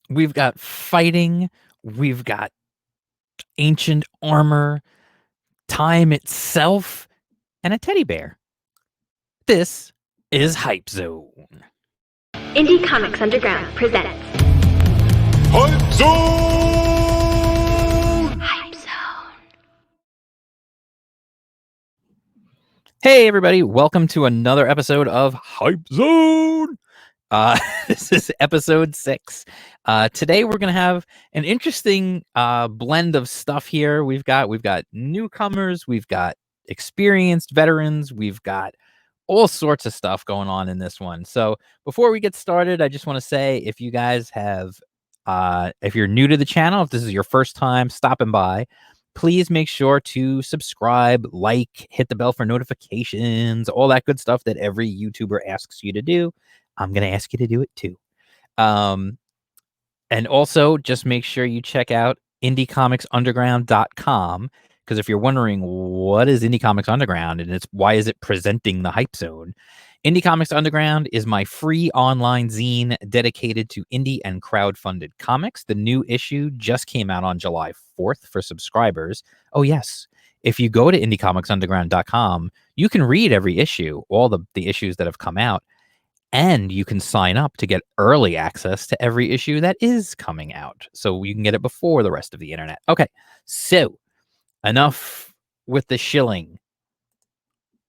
We've got fighting, we've got ancient armor, time itself, and a teddy bear. This is Hype Zone. Indie Comics Underground presents Hype Zone! Hype Zone. Hey, everybody, welcome to another episode of Hype Zone. This is episode 6. Today we're gonna have an interesting blend of stuff here. We've got newcomers, we've got experienced veterans, we've got all sorts of stuff going on in this one. So before we get started, I just want to say if you guys have if you're new to the channel, if this is your first time stopping by, please make sure to subscribe, like, hit the bell for notifications, all that good stuff that every YouTuber asks you to do. I'm going to ask you to do it too. And also just make sure you check out indiecomics.underground.com, because if you're wondering what is Indie Comics Underground and why is it presenting the Hype Zone, Indie Comics Underground is my free online zine dedicated to indie and crowdfunded comics. The new issue just came out on July 4th for subscribers. Oh yes, if you go to indiecomics.underground.com, you can read every issue, all the issues that have come out, and you can sign up to get early access to every issue that is coming out, so you can get it before the rest of the internet. Okay, so enough with the shilling.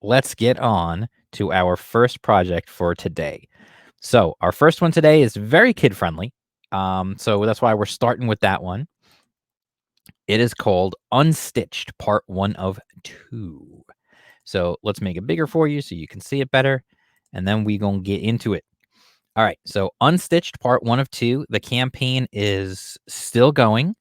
Let's get on to our first project for today. So our first one today is very kid friendly. So that's why we're starting with that one. It is called Unstitched, part 1 of 2. So let's make it bigger for you so you can see it better, and then we're going to get into it. All right, so Unstitched, part 1 of 2. The campaign is still going.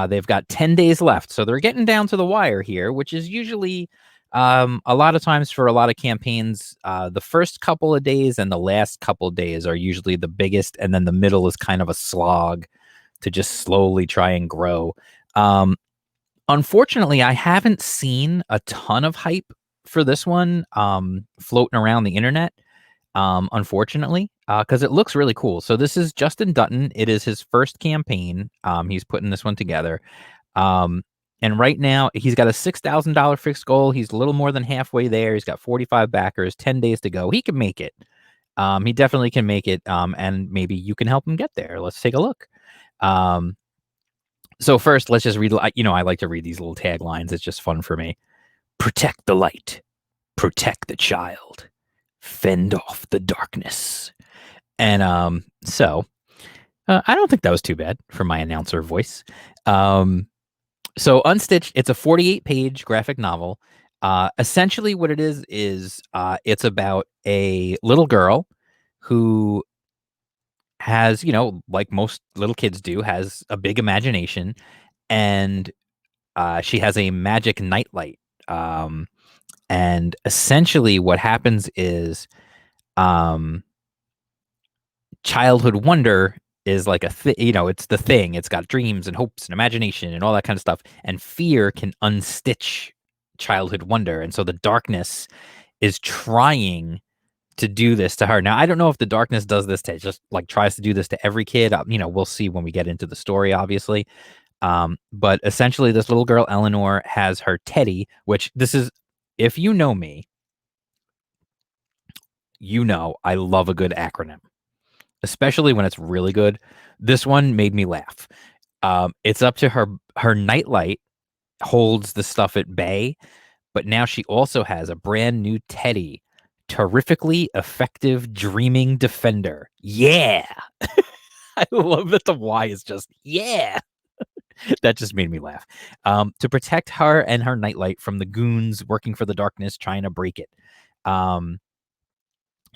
They've got 10 days left, so they're getting down to the wire here, which is usually a lot of times for a lot of campaigns, the first couple of days and the last couple of days are usually the biggest, and then the middle is kind of a slog to just slowly try and grow. Unfortunately, I haven't seen a ton of hype for this one floating around the internet, unfortunately, because it looks really cool. So this is Justin Dutton. It is his first campaign. He's putting this one together. And right now, he's got a $6,000 fixed goal. He's a little more than halfway there. He's got 45 backers, 10 days to go. He can make it. He definitely can make it. And maybe you can help him get there. Let's take a look. So first, let's just read. I like to read these little taglines. It's just fun for me. Protect the light. Protect the child. Fend off the darkness. And I don't think that was too bad for my announcer voice. So Unstitched, it's a 48-page graphic novel. Essentially what it is it's about a little girl who has, like most little kids do, has a big imagination, and she has a magic nightlight. And essentially what happens is childhood wonder is like it's the thing. It's got dreams and hopes and imagination and all that kind of stuff. And fear can unstitch childhood wonder. And so the darkness is trying to do this to her. Now, I don't know if the darkness does this to just like tries to do this to every kid. We'll see when we get into the story, obviously. But essentially this little girl, Eleanor, has her teddy, which this is, if you know me, I love a good acronym, especially when it's really good. This one made me laugh. It's up to her nightlight holds the stuff at bay, but now she also has a brand new teddy, terrifically effective dreaming defender. Yeah. I love that the Y is just yeah. That just made me laugh. To protect her and her nightlight from the goons working for the darkness trying to break it.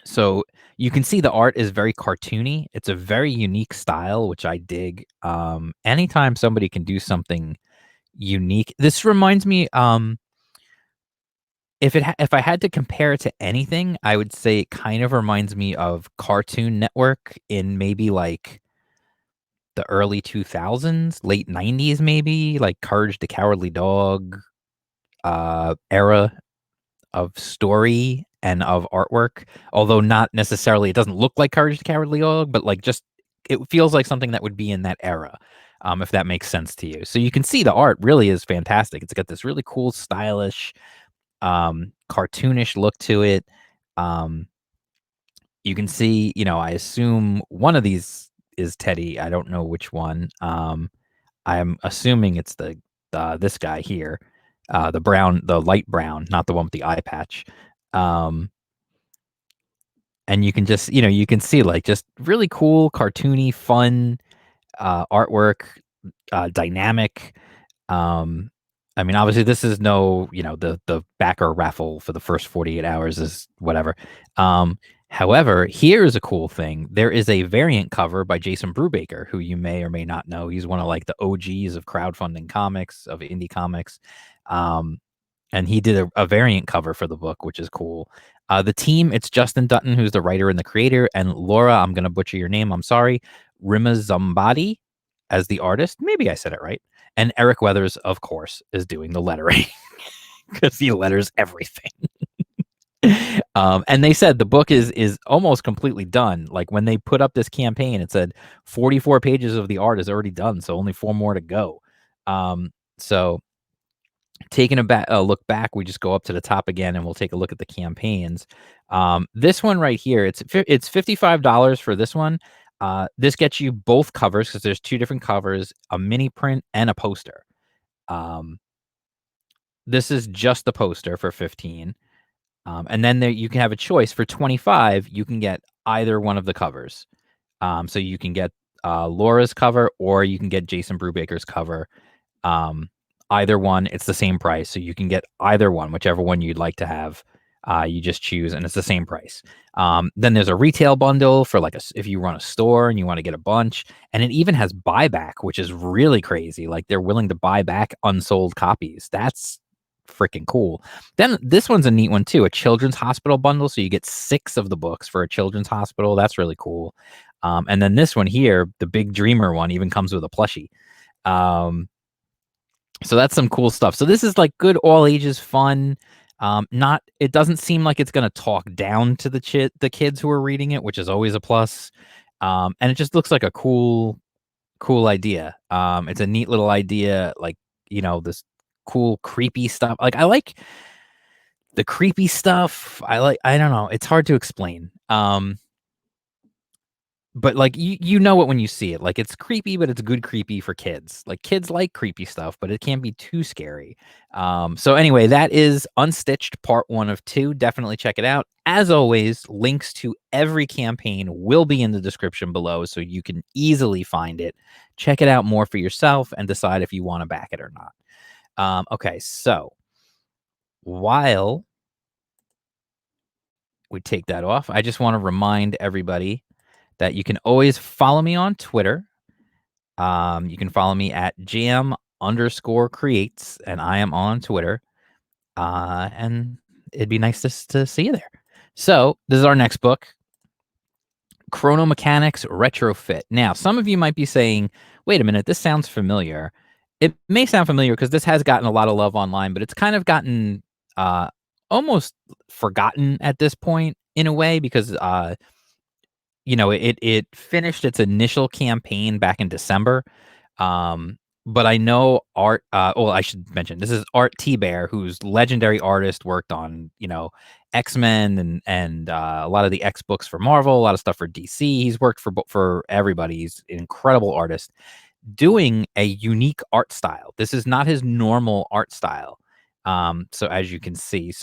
So you can see the art is very cartoony. It's a very unique style, which I dig. Anytime somebody can do something unique, this reminds me. If I had to compare it to anything, I would say it kind of reminds me of Cartoon Network in maybe like the early 2000s, late 90s, maybe like Courage the Cowardly Dog era of story and of artwork, although not necessarily, it doesn't look like Courage the Cowardly Dog, but like just it feels like something that would be in that era, if that makes sense to you. So you can see the art really is fantastic. It's got this really cool, stylish, cartoonish look to it. You can see, I assume one of these is Teddy. I don't know which one. I'm assuming it's this guy here, the light brown, not the one with the eye patch. And you can just, you can see like just really cool, cartoony, fun artwork, dynamic. I mean, obviously, this is no, the backer raffle for the first 48 hours is whatever. However, here's a cool thing. There is a variant cover by Jason Brubaker, who you may or may not know. He's one of like the OGs of crowdfunding comics, of indie comics. And he did a variant cover for the book, which is cool. The team, it's Justin Dutton, who's the writer and the creator, and Laura, I'm going to butcher your name, I'm sorry, Rimazambadi as the artist. Maybe I said it right. And Eric Weathers, of course, is doing the lettering because he letters everything. And they said the book is almost completely done. Like when they put up this campaign, it said 44 pages of the art is already done, so only 4 more to go. So taking a look back, we just go up to the top again and we'll take a look at the campaigns. This one right here, it's $55 for this one. This gets you both covers because there's 2 different covers, a mini print and a poster. This is just the poster for 15. And then you can have a choice for 25. You can get either one of the covers. So you can get Laura's cover or you can get Jason Brubaker's cover. Either one, it's the same price. So you can get either one, whichever one you'd like to have. You just choose, and it's the same price. Then there's a retail bundle for like if you run a store and you want to get a bunch, and it even has buyback, which is really crazy. Like they're willing to buy back unsold copies. That's freaking cool. Then this one's a neat one too, a children's hospital bundle. So you get 6 of the books for a children's hospital. That's really cool. And then this one here, the Big Dreamer one, even comes with a plushie. So that's some cool stuff. So this is like good all ages fun. It doesn't seem like it's going to talk down to the kids who are reading it, which is always a plus. And it just looks like a cool idea. It's a neat little idea, like, this cool creepy stuff. Like I like the creepy stuff. I don't know. It's hard to explain. But like you know it when you see it. Like it's creepy, but it's good creepy for kids. Like kids like creepy stuff, but it can't be too scary. So anyway, that is Unstitched Part 1 of 2. Definitely check it out. As always, links to every campaign will be in the description below, so you can easily find it. Check it out more for yourself and decide if you want to back it or not. Okay, so while we take that off, I just want to remind everybody that you can always follow me on Twitter. You can follow me at jam_creates, and I am on Twitter. And it'd be nice to see you there. So this is our next book, Chrono Mechanics Retrofit. Now, some of you might be saying, wait a minute, this sounds familiar. It may sound familiar because this has gotten a lot of love online, but it's kind of gotten almost forgotten at this point in a way because it finished its initial campaign back in December. But I know Art, I should mention, this is Art T-Bear, who's legendary artist, worked on, X-Men and a lot of the X books for Marvel, a lot of stuff for DC. He's worked for everybody. He's an incredible artist doing a unique art style. This is not his normal art style. So as you can see,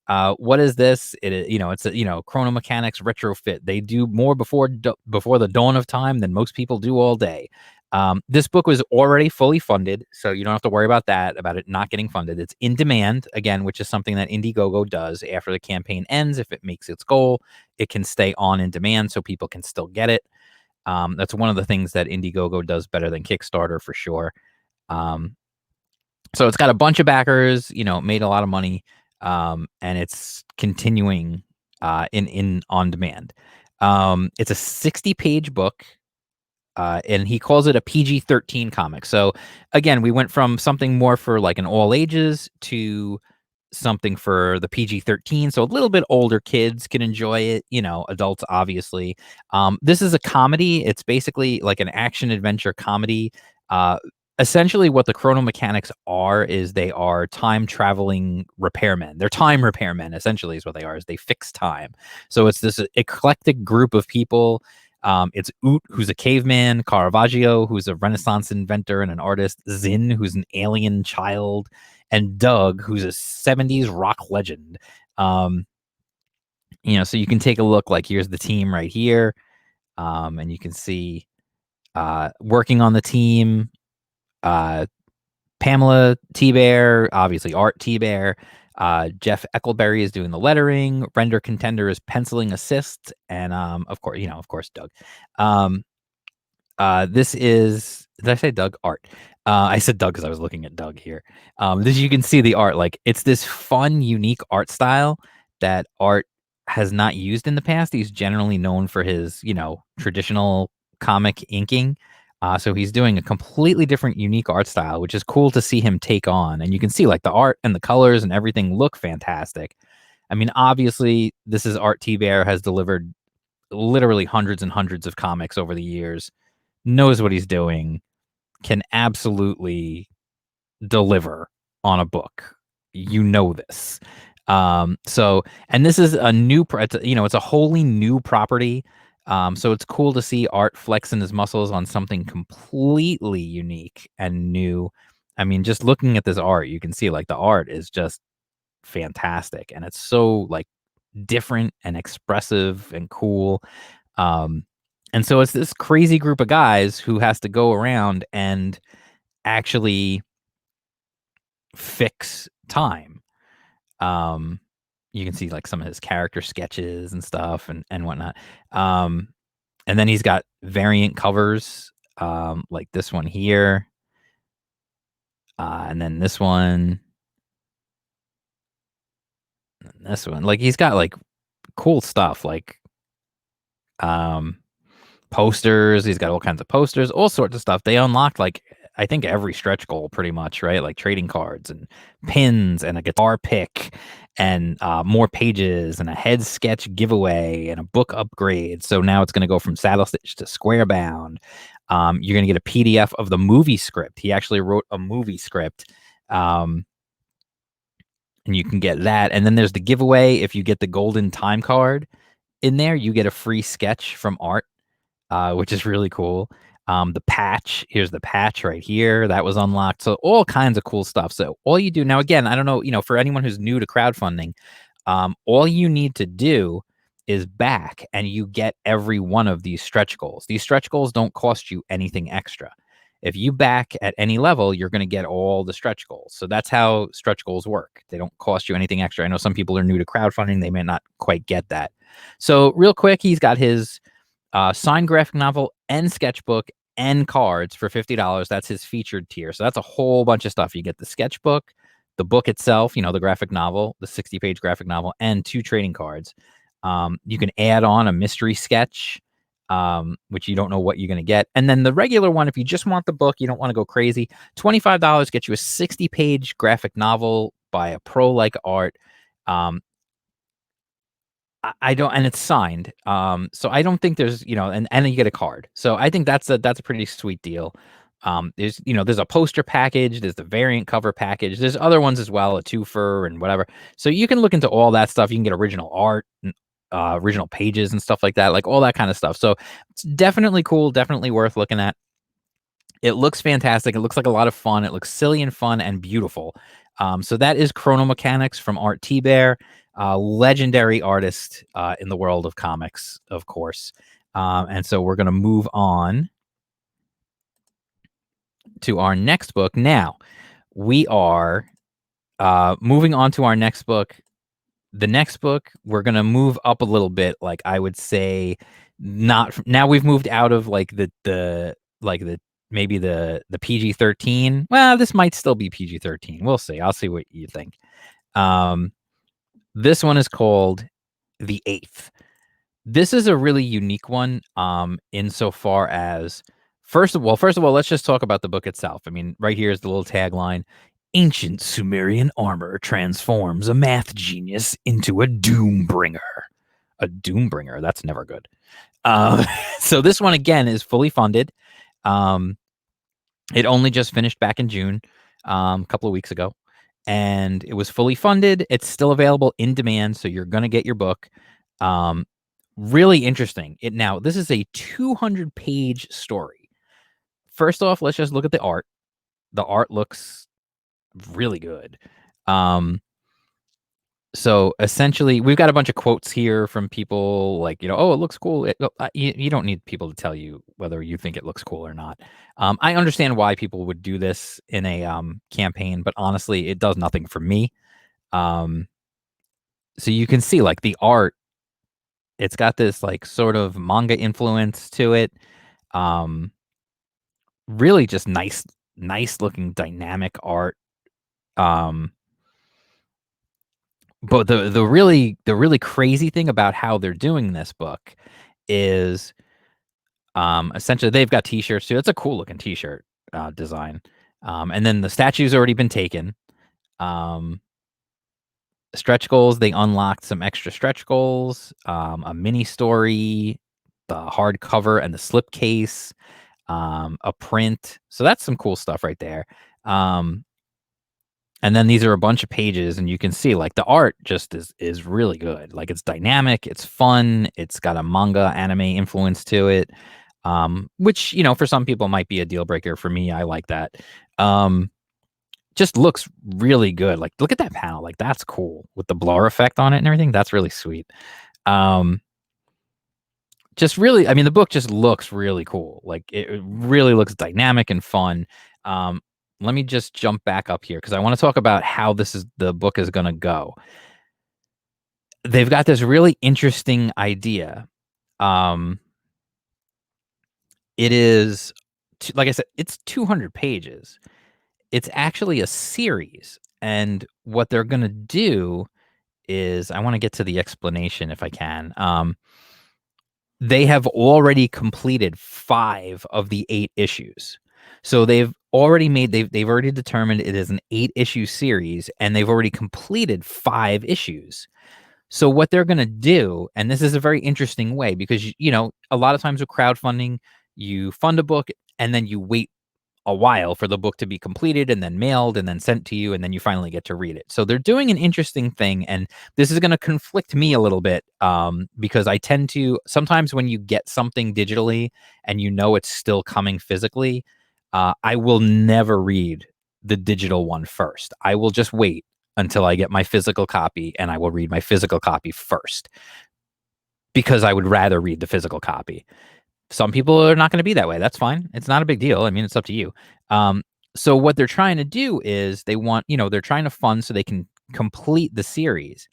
what is this? It's a, Chrono Mechanics Retrofit. They do more before the dawn of time than most people do all day. This book was already fully funded, so you don't have to worry about it not getting funded. It's in demand, again, which is something that Indiegogo does after the campaign ends. If it makes its goal, it can stay on in demand so people can still get it. That's one of the things that Indiegogo does better than Kickstarter for sure. So it's got a bunch of backers, made a lot of money, and it's continuing in on demand. It's a 60-page book, and he calls it a PG-13 comic. So again, we went from something more for like an all ages to something for the PG-13, so a little bit older kids can enjoy it, adults obviously. This is a comedy. It's basically like an action adventure comedy. Essentially what the Chrono mechanics are is they are time traveling repairmen. They're time repairmen, essentially is what they are, is they fix time. So it's this eclectic group of people. It's Oot, who's a caveman, Caravaggio, who's a Renaissance inventor and an artist, Zin, who's an alien child, and Doug, who's a 70s rock legend. So you can take a look, like here's the team right here. And you can see working on the team, Pamela T-Bear, obviously Art T-Bear. Jeff Eckleberry is doing the lettering. Render Contender is penciling assist, and of course, Doug. This is, did I say Doug? Art. I said Doug because I was looking at Doug here. This, you can see the art. Like, it's this fun, unique art style that Art has not used in the past. He's generally known for his, traditional comic inking. So he's doing a completely different, unique art style, which is cool to see him take on. And you can see like the art and the colors and everything look fantastic. I mean, obviously, this is Art T-Bear, has delivered literally hundreds and hundreds of comics over the years, knows what he's doing, can absolutely deliver on a book. This. And this is a new, it's a wholly new property. So it's cool to see Art flexing his muscles on something completely unique and new. I mean, just looking at this art, you can see like the art is just fantastic, and it's so like different and expressive and cool. And so it's this crazy group of guys who has to go around and actually fix time. You can see like some of his character sketches and stuff and whatnot. And then he's got variant covers, like this one here. And then this one. And this one. Like, he's got like cool stuff, like posters. He's got all kinds of posters, all sorts of stuff. They unlocked like, I think, every stretch goal pretty much, right? Like trading cards and pins and a guitar pick and more pages and a head sketch giveaway and a book upgrade. So now it's going to go from saddle stitch to square bound. You're going to get a PDF of the movie script. He actually wrote a movie script. And you can get that. And then there's the giveaway. If you get the golden time card in there, you get a free sketch from Art, which is really cool. The patch, here's the patch right here that was unlocked. So all kinds of cool stuff. So all you do now, again, I don't know, for anyone who's new to crowdfunding, all you need to do is back and you get every one of these stretch goals. These stretch goals don't cost you anything extra. If you back at any level, you're going to get all the stretch goals. So that's how stretch goals work. They don't cost you anything extra. I know some people are new to crowdfunding. They may not quite get that. So real quick, he's got his signed graphic novel and sketchbook and cards for $50. That's his featured tier. So that's a whole bunch of stuff. You get the sketchbook, the book itself, the graphic novel, the 60-page graphic novel, and 2 trading cards. You can add on a mystery sketch, which you don't know what you're going to get. And then the regular one, if you just want the book, you don't want to go crazy, $25 gets you a 60-page graphic novel by a pro like Art. I don't, and it's signed. So I don't think there's, and then you get a card. So I think that's a pretty sweet deal. There's a poster package, there's the variant cover package, there's other ones as well, a twofer and whatever. So you can look into all that stuff. You can get original art and original pages and stuff like that, like all that kind of stuff. So it's definitely cool, definitely worth looking at. It looks fantastic. It looks like a lot of fun. It looks silly and fun and beautiful. So that is Chrono Mechanics from Art T-Bear, legendary artist in the world of comics, of course. And so we're going to move on to our next book. Now, we are moving on to our next book. The next book, we're going to move up a little bit. Like, I would say, not now we've moved out of like the maybe the PG-13. Well, this might still be PG-13. We'll see. I'll see what you think. This one is called The Eighth. This is a really unique one, insofar as, first of all, let's just talk about the book itself. I mean, right here is the little tagline. Ancient Sumerian armor transforms a math genius into a doombringer. A doombringer. That's never good. So this one again is fully funded. It only just finished back in June, a couple of weeks ago, and it was fully funded. It's still available in demand, so you're gonna get your book. Really interesting. This is a 200-page story. First off, let's just look at the art. The art looks really good. So essentially, we've got a bunch of quotes here from people like, oh, it looks cool. You don't need people to tell you whether you think it looks cool or not. I understand why people would do this in a campaign, but honestly, it does nothing for me. So you can see like the art, it's got this like sort of manga influence to it. Really just nice looking dynamic art. But the really crazy thing about how they're doing this book is essentially they've got t-shirts too. It's a cool looking t-shirt design. And then the statue's already been taken. Stretch goals, they unlocked some extra stretch goals, a mini story, the hardcover and the slipcase, a print. So that's some cool stuff right there. And then these are a bunch of pages, and you can see like the art just is really good. Like it's dynamic, it's fun, it's got a manga anime influence to it. Which, for some people might be a deal breaker. For me, I like that. Just looks really good. Like look at that panel. Like that's cool with the blur effect on it and everything. That's really sweet. Just really, I mean, the book just looks really cool. Like it really looks dynamic and fun. Let me just jump back up here because I want to talk about how the book is going to go. They've got this really interesting idea. It is, like I said, it's 200 pages. It's actually a series. And what they're going to do is, I want to get to the explanation if I can. They have already completed 5 of the 8 issues. So they've already determined it is an 8-issue series, and they've already completed 5 issues. So what they're going to do, and this is a very interesting way, because a lot of times with crowdfunding, you fund a book and then you wait a while for the book to be completed and then mailed and then sent to you, and then you finally get to read it. So they're doing an interesting thing, and this is going to conflict me a little bit because I tend to sometimes when you get something digitally and it's still coming physically, I will never read the digital one first. I will just wait until I get my physical copy, and I will read my physical copy first because I would rather read the physical copy. Some people are not going to be that way. That's fine. It's not a big deal. I mean, it's up to you. So what they're trying to do is they're trying to fund so they can complete the series.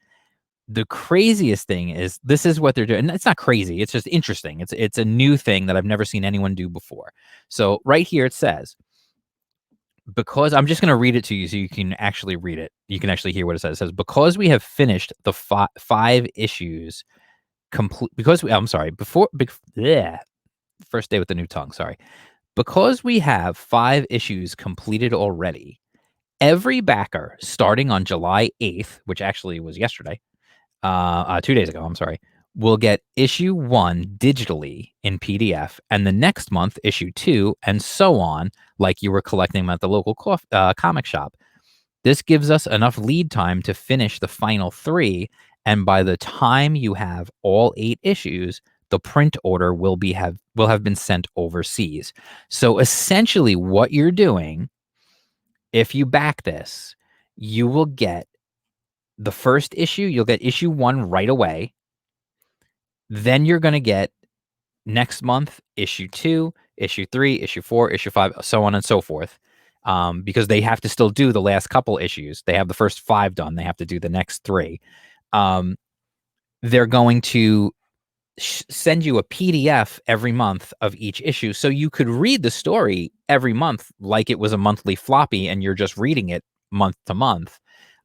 The craziest thing is this is what they're doing. And it's not crazy. It's just interesting. It's a new thing that I've never seen anyone do before. So right here it says, because I'm just going to read it to you so you can actually read it. You can actually hear what it says. It says, because we have finished the 5 issues complete, first day with the new tongue, sorry. Because we have 5 issues completed already, every backer starting on July 8th, which actually was yesterday, 2 days ago, I'm sorry, will get issue 1 digitally in PDF, and the next month, issue 2, and so on, like you were collecting them at the local comic shop. This gives us enough lead time to finish the final 3, and by the time you have all 8 issues, the print order will have been sent overseas. So essentially what you're doing, if you back this, you will get the first issue, you'll get issue 1 right away. Then you're going to get next month issue 2, issue 3, issue 4, issue 5, so on and so forth. Because they have to still do the last couple issues. They have the first 5 done. They have to do the next 3. They're going to send you a PDF every month of each issue, so you could read the story every month like it was a monthly floppy, and you're just reading it month to month.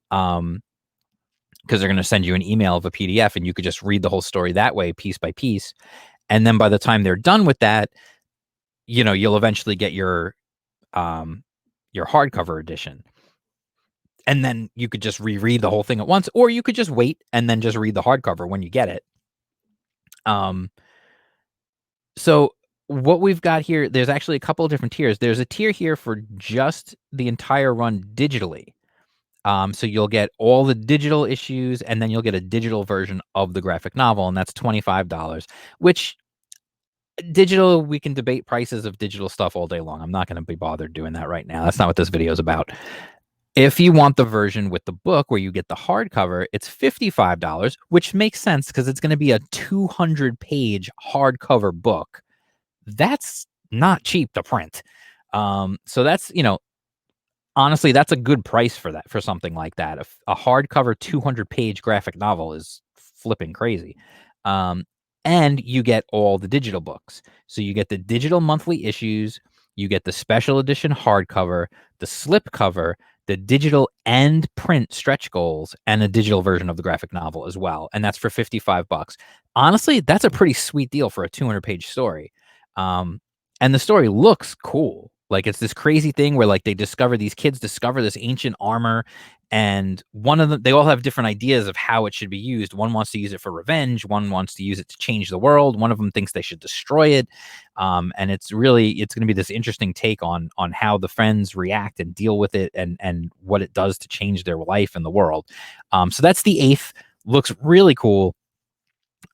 Because they're going to send you an email of a PDF, and you could just read the whole story that way, piece by piece. And then by the time they're done with that, you'll eventually get your hardcover edition. and then you could just reread the whole thing at once, or you could just wait and then just read the hardcover when you get it. So what we've got here, there's actually a couple of different tiers. There's a tier here for just the entire run digitally. So you'll get all the digital issues, and then you'll get a digital version of the graphic novel, and that's $25, which digital, we can debate prices of digital stuff all day long. I'm not going to be bothered doing that right now. That's not what this video is about. If you want the version with the book where you get the hardcover, it's $55, which makes sense because it's going to be a 200-page hardcover book. That's not cheap to print. So that's, honestly, that's a good price for that, for something like that. A hardcover 200-page graphic novel is flipping crazy. And you get all the digital books. So you get the digital monthly issues, you get the special edition hardcover, the slipcover, the digital and print stretch goals, and a digital version of the graphic novel as well. And that's for $55. Honestly, that's a pretty sweet deal for a 200-page story. And the story looks cool. Like, it's this crazy thing where, like, these kids discover this ancient armor, and one of them, they all have different ideas of how it should be used. One wants to use it for revenge. One wants to use it to change the world. One of them thinks they should destroy it. And it's going to be this interesting take on how the friends react and deal with it, and what it does to change their life and the world. So that's the 8th. Looks really cool.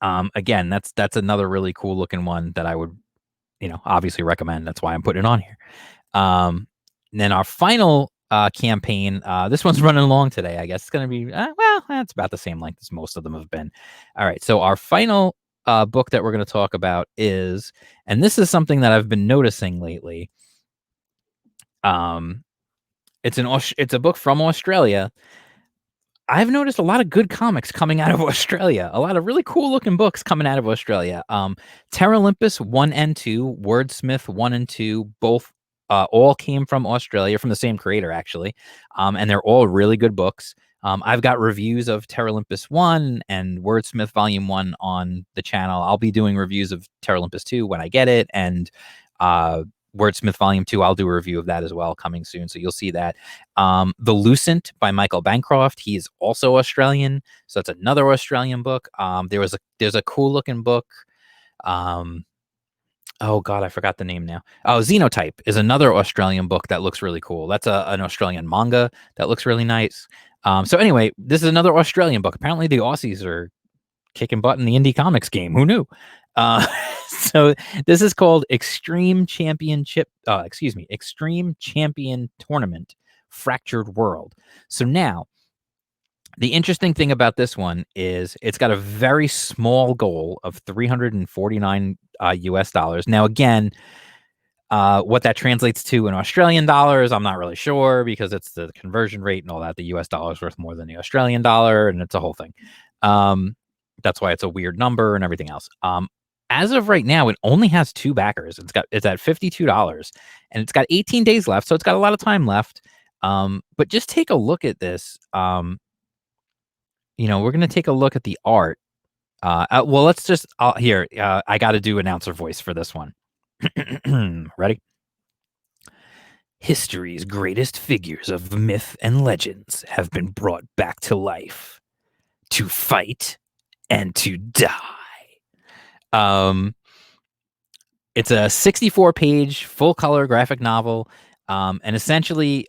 Again, that's another really cool looking one that I would, obviously recommend. That's why I'm putting it on here. Then our final campaign, this one's running long today. I guess it's going to be, it's about the same length as most of them have been. All right. So our final book that we're going to talk about is, and this is something that I've been noticing lately. It's a book from Australia. I've noticed a lot of good comics coming out of Australia. A lot of really cool looking books coming out of Australia. Terra Olympus 1 and 2, Wordsmith 1 and 2, both all came from Australia, from the same creator, actually. And they're all really good books. I've got reviews of Terra Olympus 1 and Wordsmith Volume 1 on the channel. I'll be doing reviews of Terra Olympus 2 when I get it. And Wordsmith Volume 2, I'll do a review of that as well, coming soon. So you'll see that. The Lucent by Michael Bancroft. He's also Australian. So that's another Australian book. There's a cool looking book. Oh God, I forgot the name now. Oh, Xenotype is another Australian book that looks really cool. That's an Australian manga that looks really nice. So anyway, this is another Australian book. Apparently the Aussies are kicking butt in the indie comics game. Who knew? So this is called Extreme Champion Tournament Fractured World. So now, the interesting thing about this one is it's got a very small goal of $349 US dollars. Now, again, what that translates to in Australian dollars, I'm not really sure, because it's the conversion rate and all that. The US dollar is worth more than the Australian dollar, and it's a whole thing. That's why it's a weird number and everything else. As of right now, it only has 2 backers. It's at $52, and it's got 18 days left, so it's got a lot of time left. But just take a look at this. We're going to take a look at the art. Well, let's just here. I got to do announcer voice for this one. Ready? History's greatest figures of myth and legends have been brought back to life to fight and to die. It's a 64-page full color graphic novel. And essentially,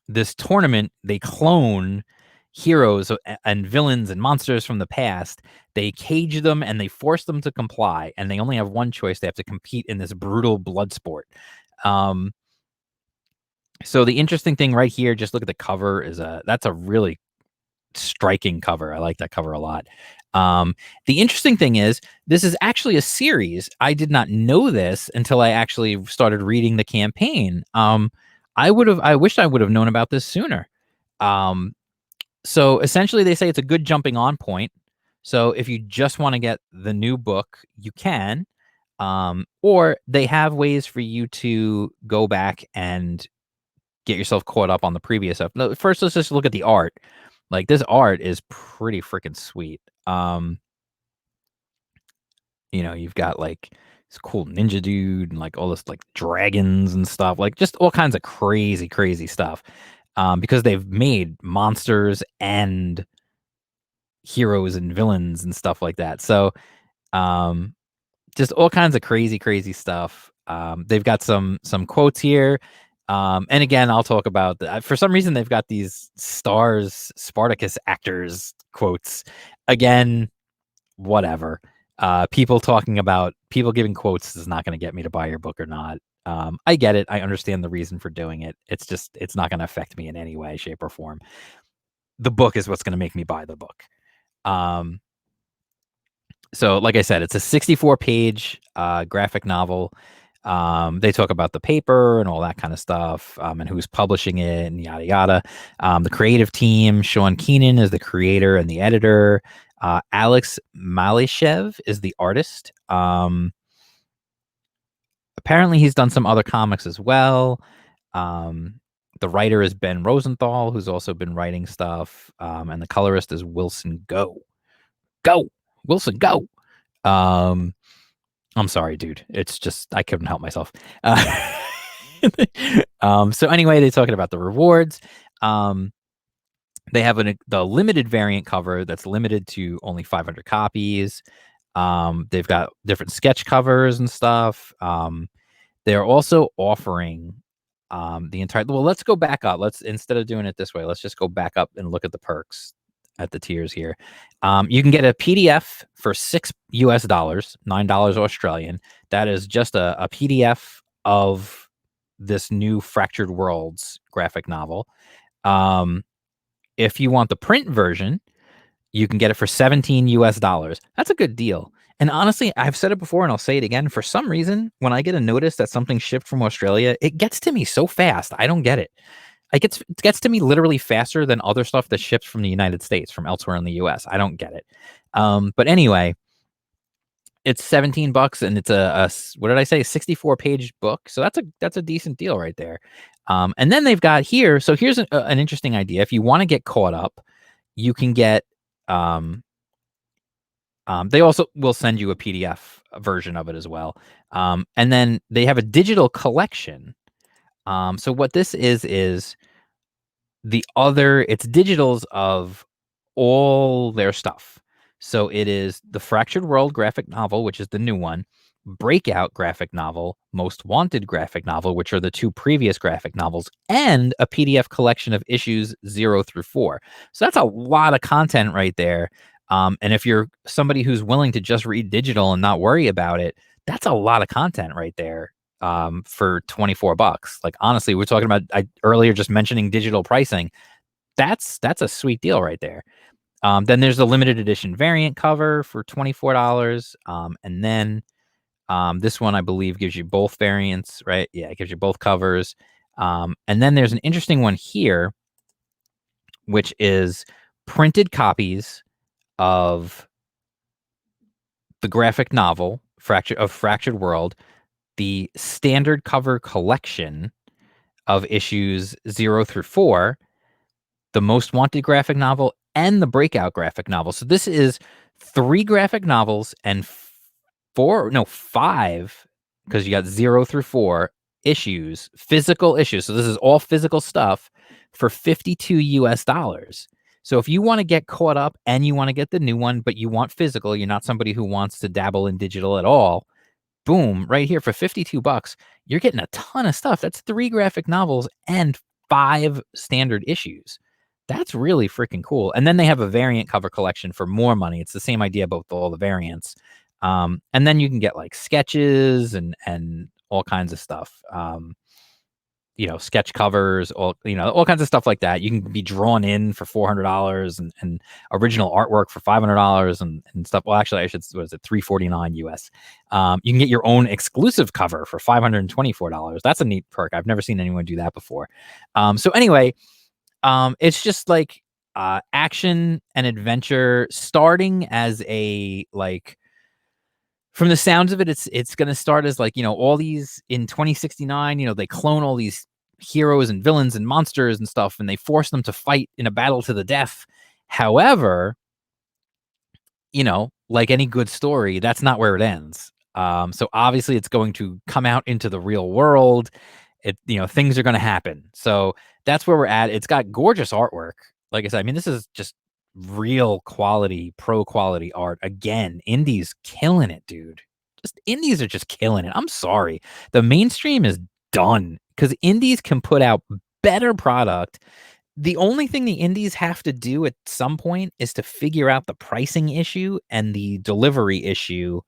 this tournament, they clone heroes and villains and monsters from the past. They cage them and they force them to comply, and they only have one choice. They have to compete in this brutal blood sport. So the interesting thing right here, just look at the cover, that's a really striking cover. I like that cover a lot. The interesting thing is, this is actually a series. I did not know this until I actually started reading the campaign. I wished I would have known about this sooner. So essentially they say it's a good jumping on point. So if you just want to get the new book, you can, or they have ways for you to go back and get yourself caught up on the previous stuff. No, first, let's just look at the art. Like, this art is pretty freaking sweet. You've got like this cool ninja dude and like all this like dragons and stuff, like just all kinds of crazy stuff. because they've made monsters and heroes and villains and stuff like that. So, just all kinds of crazy stuff. They've got some quotes here. And again, I'll talk about for some reason they've got these stars Spartacus actors quotes. Again, whatever. People giving quotes is not going to get me to buy your book or not. I get it. I understand the reason for doing it. It's not going to affect me in any way, shape, or form. The book is what's going to make me buy the book. So like I said, it's a 64-page graphic novel. They talk about the paper and all that kind of stuff, and who's publishing it and yada yada. The creative team, Sean Keenan is the creator and the editor. Alex Malishev is the artist. Apparently he's done some other comics as well. The writer is Ben Rosenthal, who's also been writing stuff. And the colorist is Wilson Go. Wilson, go. I'm sorry, dude. It's just I couldn't help myself. So anyway, they're talking about the rewards. They have the limited variant cover that's limited to only 500 copies. They've got different sketch covers and stuff. They're also offering the entire. Well, let's go back up. Instead of doing it this way, let's just go back up and look at the perks at the tiers here. You can get a PDF for $6 US, $9 Australian. That is just a PDF of this new Fractured Worlds graphic novel. If you want the print version, you can get it for $17 US. That's a good deal. And honestly, I've said it before and I'll say it again. For some reason, when I get a notice that something shipped from Australia, it gets to me so fast. I don't get it. It gets to me literally faster than other stuff that ships from the United States, from elsewhere in the US. I don't get it. But anyway, it's $17 and it's a what did I say? 64-page book. So that's a decent deal right there. And then they've got here. So here's an interesting idea. If you want to get caught up, you can get they also will send you a PDF version of it as well. And then they have a digital collection. So what this is it's digitals of all their stuff. So it is the Fractured World graphic novel, which is the new one, Breakout graphic novel, Most Wanted graphic novel, which are the two previous graphic novels, and a PDF collection of issues 0 through 4. So that's a lot of content right there. And if you're somebody who's willing to just read digital and not worry about it, that's a lot of content right there. For $24. Like, honestly, we're talking about earlier just mentioning digital pricing. That's a sweet deal right there. Then there's the limited edition variant cover for $24. And then this one, I believe, gives you both variants, right? Yeah, it gives you both covers. And then there's an interesting one here, which is printed copies of the graphic novel Fractured World, the standard cover collection of issues 0 through 4, the Most Wanted graphic novel, and the Breakout graphic novel. So this is 3 graphic novels and 5, because you got 0 through 4 issues, physical issues. So this is all physical stuff for $52 US. So if you want to get caught up and you want to get the new one, but you want physical, you're not somebody who wants to dabble in digital at all, boom, right here for $52, you're getting a ton of stuff. That's 3 graphic novels and 5 standard issues. That's really freaking cool. And then they have a variant cover collection for more money. It's the same idea about all the variants. And then you can get like sketches and all kinds of stuff. Sketch covers, all kinds of stuff like that. You can be drawn in for $400 and original artwork for $500 and stuff. Well, actually, what is it, $349 US. You can get your own exclusive cover for $524. That's a neat perk. I've never seen anyone do that before. So anyway, it's just like action and adventure, starting as a like. From the sounds of it, it's going to start as like, all these in 2069, they clone all these heroes and villains and monsters and stuff, and they force them to fight in a battle to the death. However, like any good story, that's not where it ends. So obviously it's going to come out into the real world. things are going to happen. So that's where we're at. It's got gorgeous artwork. Like I said, I mean, this is just real quality, pro quality art. Again, indies killing it, dude. Just indies are just killing it. I'm sorry. The mainstream is done because indies can put out better product. The only thing the indies have to do at some point is to figure out the pricing issue and the delivery issue,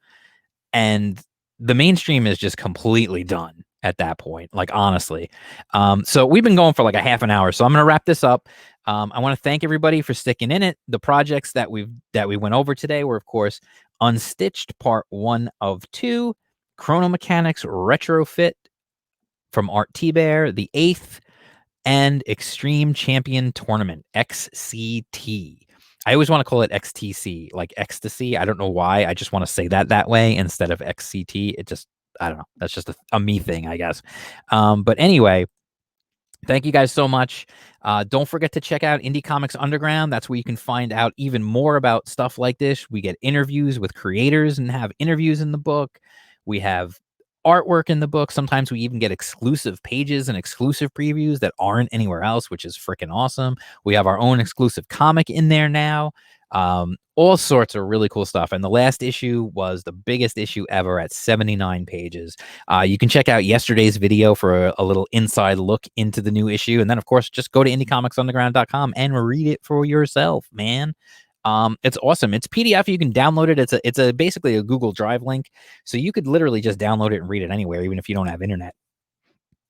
and the mainstream is just completely done at that point, like, honestly. So we've been going for like a half an hour, so I'm gonna wrap this up. I want to thank everybody for sticking in it. The projects that we went over today were, of course, Unstitched Part 1 of 2, Chrono Mechanics Retrofit from Art T-Bear, the 8th, and Extreme Champion Tournament, XCT. I always want to call it XTC, like ecstasy. I don't know why. I just want to say that way instead of XCT. It just, I don't know. That's just a me thing, I guess. But anyway, thank you guys so much. Don't forget to check out Indie Comics Underground. That's where you can find out even more about stuff like this. We get interviews with creators and have interviews in the book. We have artwork in the book. Sometimes we even get exclusive pages and exclusive previews that aren't anywhere else, which is freaking awesome. We have our own exclusive comic in there now. All sorts of really cool stuff. And the last issue was the biggest issue ever at 79 pages. You can check out yesterday's video for a little inside look into the new issue. And then, of course, just go to IndieComicsUnderground.com and read it for yourself, man. It's awesome. It's PDF. You can download it. It's basically a Google Drive link. So you could literally just download it and read it anywhere, even if you don't have internet.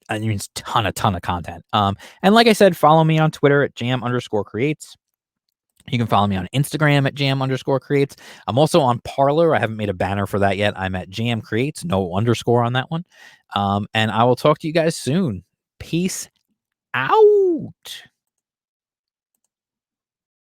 I mean, it's a ton of content. And like I said, follow me on Twitter at jam_creates. You can follow me on Instagram at jam_creates. I'm also on Parler. I haven't made a banner for that yet. I'm at jam creates, no underscore on that one. And I will talk to you guys soon. Peace out.